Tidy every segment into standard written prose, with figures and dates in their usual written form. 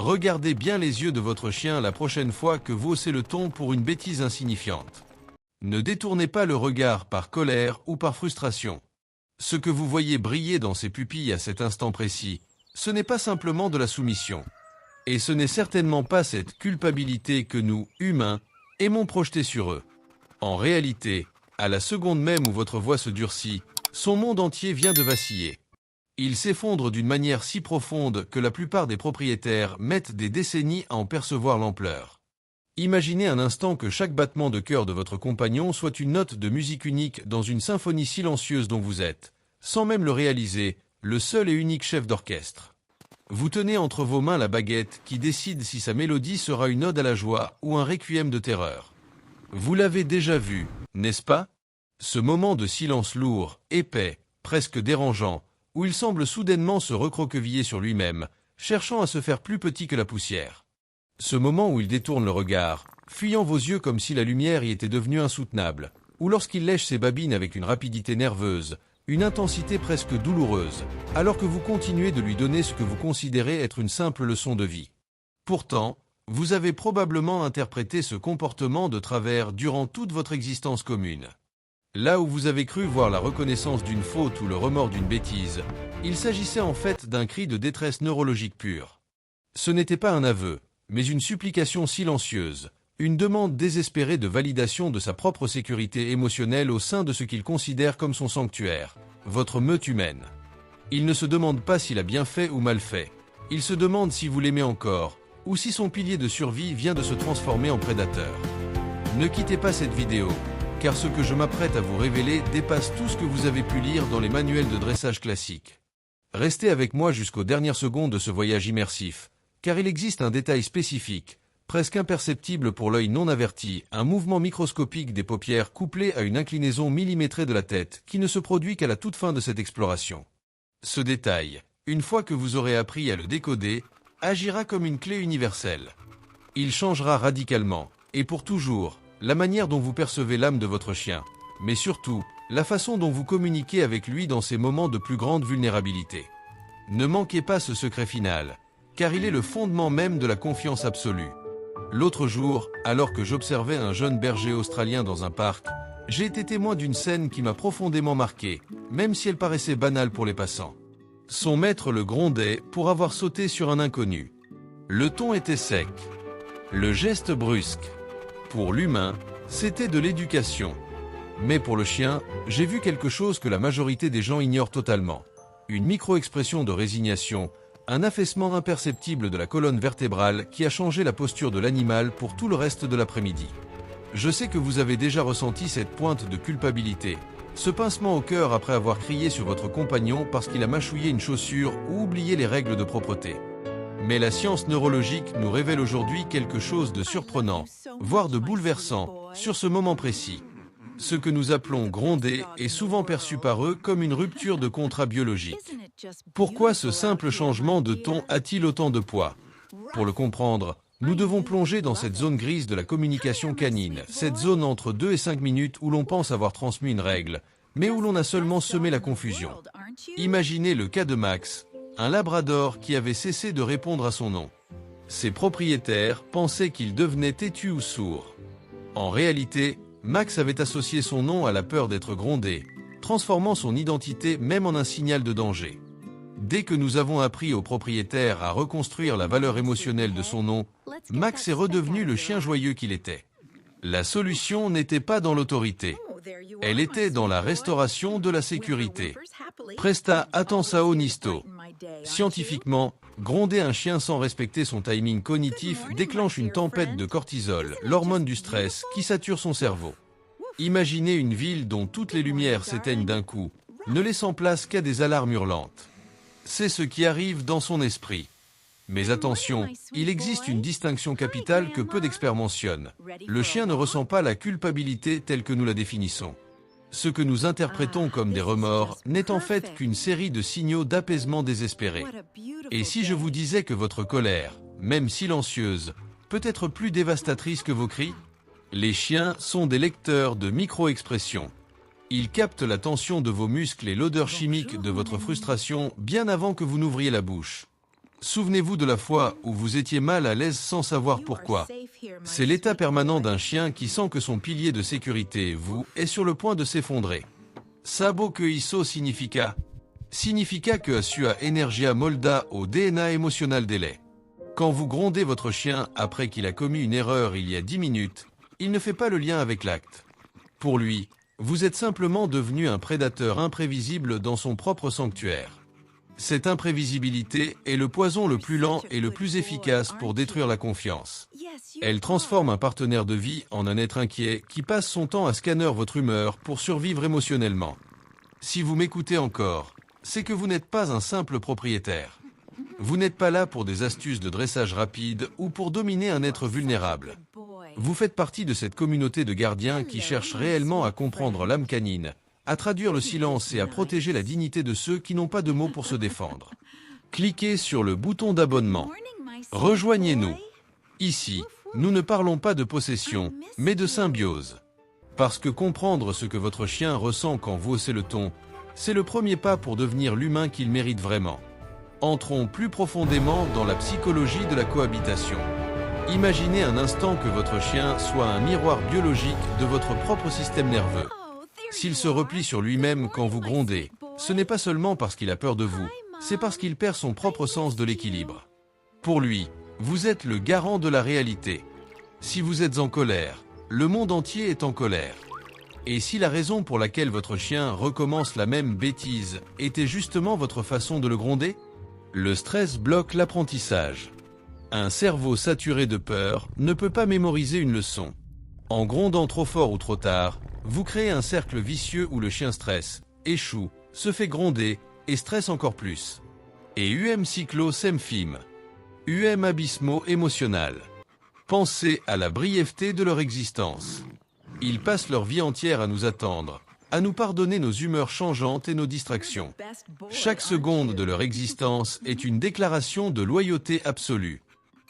Regardez bien les yeux de votre chien la prochaine fois que vous haussez le ton pour une bêtise insignifiante. Ne détournez pas le regard par colère ou par frustration. Ce que vous voyez briller dans ses pupilles à cet instant précis, ce n'est pas simplement de la soumission. Et ce n'est certainement pas cette culpabilité que nous, humains, aimons projeter sur eux. En réalité, à la seconde même où votre voix se durcit, son monde entier vient de vaciller. Il s'effondre d'une manière si profonde que la plupart des propriétaires mettent des décennies à en percevoir l'ampleur. Imaginez un instant que chaque battement de cœur de votre compagnon soit une note de musique unique dans une symphonie silencieuse dont vous êtes, sans même le réaliser, le seul et unique chef d'orchestre. Vous tenez entre vos mains la baguette qui décide si sa mélodie sera une ode à la joie ou un requiem de terreur. Vous l'avez déjà vu, n'est-ce pas? Ce moment de silence lourd, épais, presque dérangeant, où il semble soudainement se recroqueviller sur lui-même, cherchant à se faire plus petit que la poussière. Ce moment où il détourne le regard, fuyant vos yeux comme si la lumière y était devenue insoutenable, ou lorsqu'il lèche ses babines avec une rapidité nerveuse, une intensité presque douloureuse, alors que vous continuez de lui donner ce que vous considérez être une simple leçon de vie. Pourtant, vous avez probablement interprété ce comportement de travers durant toute votre existence commune. Là où vous avez cru voir la reconnaissance d'une faute ou le remords d'une bêtise, il s'agissait en fait d'un cri de détresse neurologique pure. Ce n'était pas un aveu, mais une supplication silencieuse, une demande désespérée de validation de sa propre sécurité émotionnelle au sein de ce qu'il considère comme son sanctuaire, votre meute humaine. Il ne se demande pas s'il a bien fait ou mal fait, il se demande si vous l'aimez encore, ou si son pilier de survie vient de se transformer en prédateur. Ne quittez pas cette vidéo, car ce que je m'apprête à vous révéler dépasse tout ce que vous avez pu lire dans les manuels de dressage classiques. Restez avec moi jusqu'aux dernières secondes de ce voyage immersif, car il existe un détail spécifique, presque imperceptible pour l'œil non averti, un mouvement microscopique des paupières couplé à une inclinaison millimétrée de la tête qui ne se produit qu'à la toute fin de cette exploration. Ce détail, une fois que vous aurez appris à le décoder, agira comme une clé universelle. Il changera radicalement, et pour toujours, la manière dont vous percevez l'âme de votre chien, mais surtout, la façon dont vous communiquez avec lui dans ces moments de plus grande vulnérabilité. Ne manquez pas ce secret final, car il est le fondement même de la confiance absolue. L'autre jour, alors que j'observais un jeune berger australien dans un parc, j'ai été témoin d'une scène qui m'a profondément marqué, même si elle paraissait banale pour les passants. Son maître le grondait pour avoir sauté sur un inconnu. Le ton était sec. Le geste brusque. Pour l'humain, c'était de l'éducation. Mais pour le chien, j'ai vu quelque chose que la majorité des gens ignorent totalement. Une micro-expression de résignation, un affaissement imperceptible de la colonne vertébrale qui a changé la posture de l'animal pour tout le reste de l'après-midi. Je sais que vous avez déjà ressenti cette pointe de culpabilité, ce pincement au cœur après avoir crié sur votre compagnon parce qu'il a mâchouillé une chaussure ou oublié les règles de propreté. Mais la science neurologique nous révèle aujourd'hui quelque chose de surprenant, voire de bouleversant, sur ce moment précis. Ce que nous appelons gronder est souvent perçu par eux comme une rupture de contrat biologique. Pourquoi ce simple changement de ton a-t-il autant de poids? Pour le comprendre, nous devons plonger dans cette zone grise de la communication canine, cette zone entre 2 et 5 minutes où l'on pense avoir transmis une règle, mais où l'on a seulement semé la confusion. Imaginez le cas de Max, un labrador qui avait cessé de répondre à son nom. Ses propriétaires pensaient qu'il devenait têtu ou sourd. En réalité, Max avait associé son nom à la peur d'être grondé, transformant son identité même en un signal de danger. Dès que nous avons appris au propriétaire à reconstruire la valeur émotionnelle de son nom, Max est redevenu le chien joyeux qu'il était. La solution n'était pas dans l'autorité. Elle était dans la restauration de la sécurité. Presta atensao nisto. Scientifiquement, gronder un chien sans respecter son timing cognitif déclenche une tempête de cortisol, l'hormone du stress, qui sature son cerveau. Imaginez une ville dont toutes les lumières s'éteignent d'un coup, ne laissant place qu'à des alarmes hurlantes. C'est ce qui arrive dans son esprit. Mais attention, il existe une distinction capitale que peu d'experts mentionnent. Le chien ne ressent pas la culpabilité telle que nous la définissons. Ce que nous interprétons comme des remords n'est en fait qu'une série de signaux d'apaisement désespérés. Et si je vous disais que votre colère, même silencieuse, peut être plus dévastatrice que vos cris? Les chiens sont des lecteurs de micro-expressions. Ils captent la tension de vos muscles et l'odeur chimique de votre frustration bien avant que vous n'ouvriez la bouche. Souvenez-vous de la fois où vous étiez mal à l'aise sans savoir pourquoi. C'est l'état permanent d'un chien qui sent que son pilier de sécurité, vous, est sur le point de s'effondrer. Sabo que iso significa que a sua energia molda au DNA émotionnel délai. Quand vous grondez votre chien après qu'il a commis une erreur il y a 10 minutes, il ne fait pas le lien avec l'acte. Pour lui, vous êtes simplement devenu un prédateur imprévisible dans son propre sanctuaire. Cette imprévisibilité est le poison le plus lent et le plus efficace pour détruire la confiance. Elle transforme un partenaire de vie en un être inquiet qui passe son temps à scanner votre humeur pour survivre émotionnellement. Si vous m'écoutez encore, c'est que vous n'êtes pas un simple propriétaire. Vous n'êtes pas là pour des astuces de dressage rapide ou pour dominer un être vulnérable. Vous faites partie de cette communauté de gardiens qui cherchent réellement à comprendre l'âme canine, à traduire le silence et à protéger la dignité de ceux qui n'ont pas de mots pour se défendre. Cliquez sur le bouton d'abonnement. Rejoignez-nous. Ici, nous ne parlons pas de possession, mais de symbiose. Parce que comprendre ce que votre chien ressent quand vous haussez le ton, c'est le premier pas pour devenir l'humain qu'il mérite vraiment. Entrons plus profondément dans la psychologie de la cohabitation. Imaginez un instant que votre chien soit un miroir biologique de votre propre système nerveux. S'il se replie sur lui-même quand vous grondez, ce n'est pas seulement parce qu'il a peur de vous, c'est parce qu'il perd son propre sens de l'équilibre. Pour lui, vous êtes le garant de la réalité. Si vous êtes en colère, le monde entier est en colère. Et si la raison pour laquelle votre chien recommence la même bêtise était justement votre façon de le gronder? Le stress bloque l'apprentissage. Un cerveau saturé de peur ne peut pas mémoriser une leçon. En grondant trop fort ou trop tard, vous créez un cercle vicieux où le chien stresse, échoue, se fait gronder et stresse encore plus. Et cyclo semfim. Abysmo émotionnel. Pensez à la brièveté de leur existence. Ils passent leur vie entière à nous attendre, à nous pardonner nos humeurs changeantes et nos distractions. Chaque seconde de leur existence est une déclaration de loyauté absolue.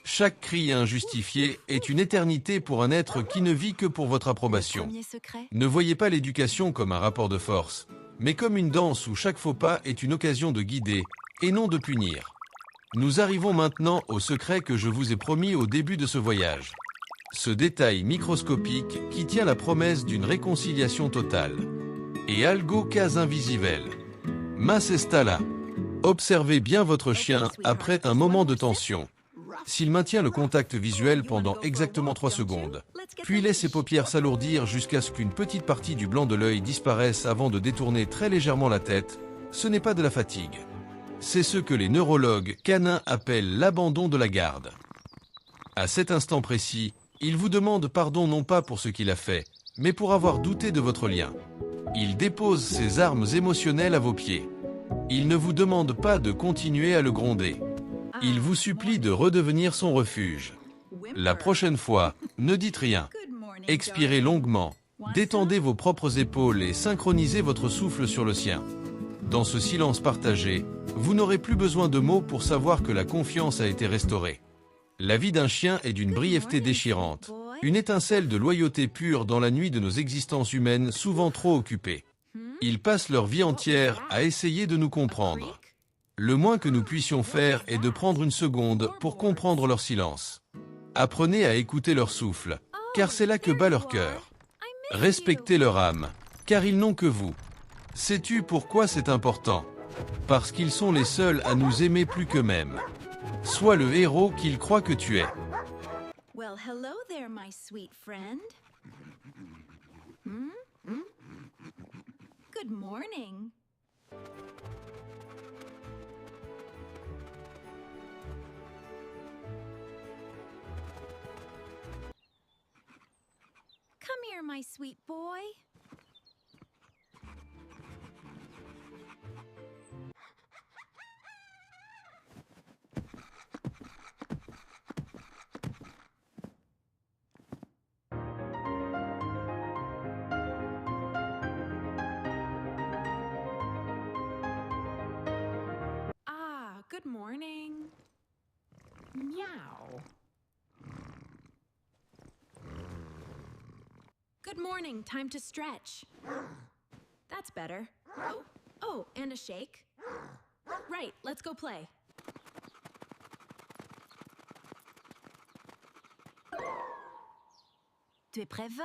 Chaque cri injustifié est une éternité pour un être qui ne vit que pour votre approbation. Ne voyez pas l'éducation comme un rapport de force, mais comme une danse où chaque faux pas est une occasion de guider, et non de punir. Nous arrivons maintenant au secret que je vous ai promis au début de ce voyage. Ce détail microscopique qui tient la promesse d'une réconciliation totale. Et algo cas invisivel. Mas está là. Observez bien votre chien après un moment de tension. S'il maintient le contact visuel pendant exactement 3 secondes, puis laisse ses paupières s'alourdir jusqu'à ce qu'une petite partie du blanc de l'œil disparaisse avant de détourner très légèrement la tête, ce n'est pas de la fatigue. C'est ce que les neurologues canins appellent l'abandon de la garde. À cet instant précis, il vous demande pardon non pas pour ce qu'il a fait, mais pour avoir douté de votre lien. Il dépose ses armes émotionnelles à vos pieds. Il ne vous demande pas de continuer à le gronder. Il vous supplie de redevenir son refuge. La prochaine fois, ne dites rien. Expirez longuement, détendez vos propres épaules et synchronisez votre souffle sur le sien. Dans ce silence partagé, vous n'aurez plus besoin de mots pour savoir que la confiance a été restaurée. La vie d'un chien est d'une brièveté déchirante, une étincelle de loyauté pure dans la nuit de nos existences humaines souvent trop occupées. Ils passent leur vie entière à essayer de nous comprendre. Le moins que nous puissions faire est de prendre une seconde pour comprendre leur silence. Apprenez à écouter leur souffle, car c'est là que bat leur cœur. Respectez leur âme, car ils n'ont que vous. Sais-tu pourquoi c'est important? Parce qu'ils sont les seuls à nous aimer plus qu'eux-mêmes. Sois le héros qu'ils croient que tu es. Well, hello there, my sweet friend. Good morning. Come here, my sweet boy. Good morning. Meow. Good morning, time to stretch. That's better. Oh, and a shake. Right, let's go play. Tu es prêt, va?